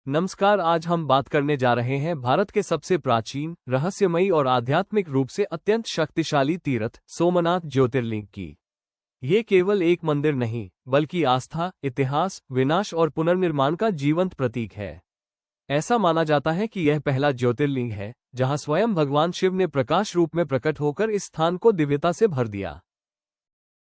नमस्कार। आज हम बात करने जा रहे हैं भारत के सबसे प्राचीन, रहस्यमयी और आध्यात्मिक रूप से अत्यंत शक्तिशाली तीर्थ सोमनाथ ज्योतिर्लिंग की। ये केवल एक मंदिर नहीं, बल्कि आस्था, इतिहास, विनाश और पुनर्निर्माण का जीवंत प्रतीक है। ऐसा माना जाता है कि यह पहला ज्योतिर्लिंग है जहां स्वयं भगवान शिव ने प्रकाश रूप में प्रकट होकर इस स्थान को दिव्यता से भर दिया।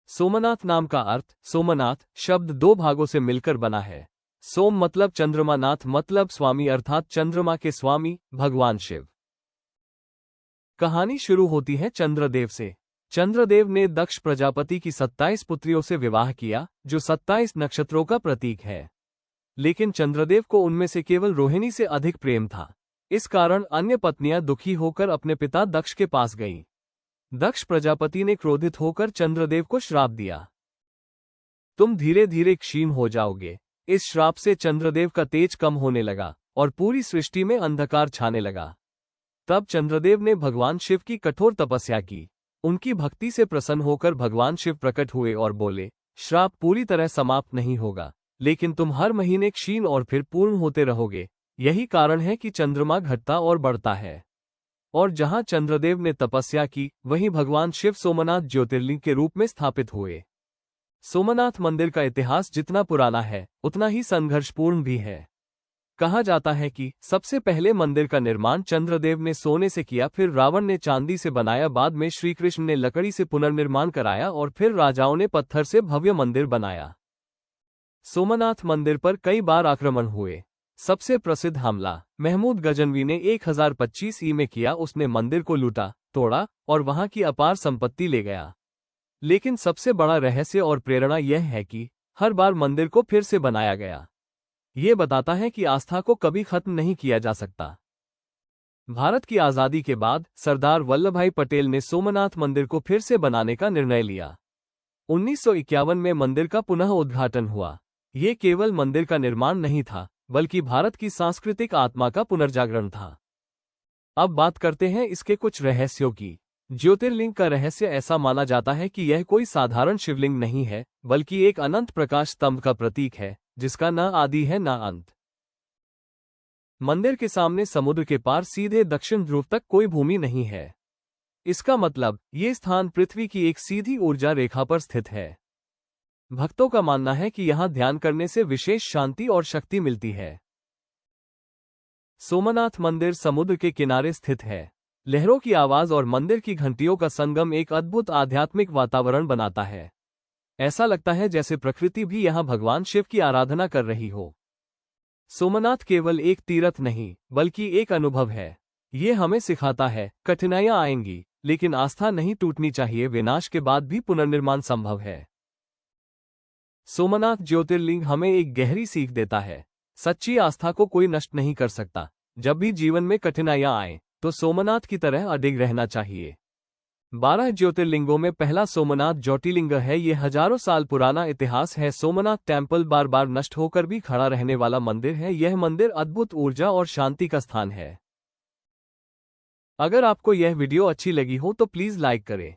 सोमनाथ नाम का अर्थ सोमनाथ शब्द दो भागों से मिलकर बना है। सोम मतलब चंद्रमा, नाथ मतलब स्वामी अर्थात चंद्रमा के स्वामी भगवान शिव। कहानी शुरू होती है चंद्रदेव से। चंद्रदेव ने दक्ष प्रजापति की 27 पुत्रियों से विवाह किया, जो 27 नक्षत्रों का प्रतीक है। लेकिन चंद्रदेव को उनमें से केवल रोहिणी से अधिक प्रेम था। इस कारण अन्य पत्नियां दुखी होकर अपने पिता दक्ष के पास गईं। दक्ष प्रजापति ने क्रोधित होकर चंद्रदेव को श्राप दिया, तुम धीरे धीरे क्षीण हो जाओगे। इस श्राप से चंद्रदेव का तेज कम होने लगा और पूरी सृष्टि में अंधकार छाने लगा। तब चंद्रदेव ने भगवान शिव की कठोर तपस्या की। उनकी भक्ति से प्रसन्न होकर भगवान शिव प्रकट हुए और बोले, श्राप पूरी तरह समाप्त नहीं होगा, लेकिन तुम हर महीने क्षीण और फिर पूर्ण होते रहोगे। यही कारण है कि चंद्रमा घटता और बढ़ता है। और जहां चंद्रदेव ने तपस्या की, वहीं भगवान शिव सोमनाथ ज्योतिर्लिंग के रूप में स्थापित हुए। सोमनाथ मंदिर का इतिहास जितना पुराना है, उतना ही संघर्षपूर्ण भी है। कहा जाता है कि सबसे पहले मंदिर का निर्माण चंद्रदेव ने सोने से किया, फिर रावण ने चांदी से बनाया, बाद में श्री कृष्ण ने लकड़ी से पुनर्निर्माण कराया और फिर राजाओं ने पत्थर से भव्य मंदिर बनाया। सोमनाथ मंदिर पर कई बार आक्रमण हुए। सबसे प्रसिद्ध हमला महमूद गजनवी ने 1025 ई में किया। उसने मंदिर को लूटा, तोड़ा और वहां की अपार संपत्ति ले गया। लेकिन सबसे बड़ा रहस्य और प्रेरणा यह है कि हर बार मंदिर को फिर से बनाया गया। ये बताता है कि आस्था को कभी खत्म नहीं किया जा सकता। भारत की आजादी के बाद सरदार वल्लभभाई पटेल ने सोमनाथ मंदिर को फिर से बनाने का निर्णय लिया। 1951 में मंदिर का पुनः उद्घाटन हुआ। ये केवल मंदिर का निर्माण नहीं था, बल्कि भारत की सांस्कृतिक आत्मा का पुनर्जागरण था। अब बात करते हैं इसके कुछ रहस्यों की। ज्योतिर्लिंग का रहस्य ऐसा माना जाता है कि यह कोई साधारण शिवलिंग नहीं है, बल्कि एक अनंत प्रकाश स्तंभ का प्रतीक है, जिसका न आदि है न अंत। मंदिर के सामने समुद्र के पार सीधे दक्षिण ध्रुव तक कोई भूमि नहीं है। इसका मतलब ये स्थान पृथ्वी की एक सीधी ऊर्जा रेखा पर स्थित है। भक्तों का मानना है कि यहां ध्यान करने से विशेष शांति और शक्ति मिलती है। सोमनाथ मंदिर समुद्र के किनारे स्थित है। लहरों की आवाज और मंदिर की घंटियों का संगम एक अद्भुत आध्यात्मिक वातावरण बनाता है। ऐसा लगता है जैसे प्रकृति भी यहां भगवान शिव की आराधना कर रही हो। सोमनाथ केवल एक तीर्थ नहीं, बल्कि एक अनुभव है। ये हमें सिखाता है, कठिनाइयां आएंगी, लेकिन आस्था नहीं टूटनी चाहिए। विनाश के बाद भी पुनर्निर्माण संभव है। सोमनाथ ज्योतिर्लिंग हमें एक गहरी सीख देता है। सच्ची आस्था को कोई नष्ट नहीं कर सकता। जब भी जीवन में कठिनाइयां आएं, तो सोमनाथ की तरह अडिग रहना चाहिए। 12 ज्योतिर्लिंगों में पहला सोमनाथ ज्योतिर्लिंग है। यह हजारों साल पुराना इतिहास है। सोमनाथ टेम्पल बार बार नष्ट होकर भी खड़ा रहने वाला मंदिर है। यह मंदिर अद्भुत ऊर्जा और शांति का स्थान है। अगर आपको यह वीडियो अच्छी लगी हो तो प्लीज लाइक करें।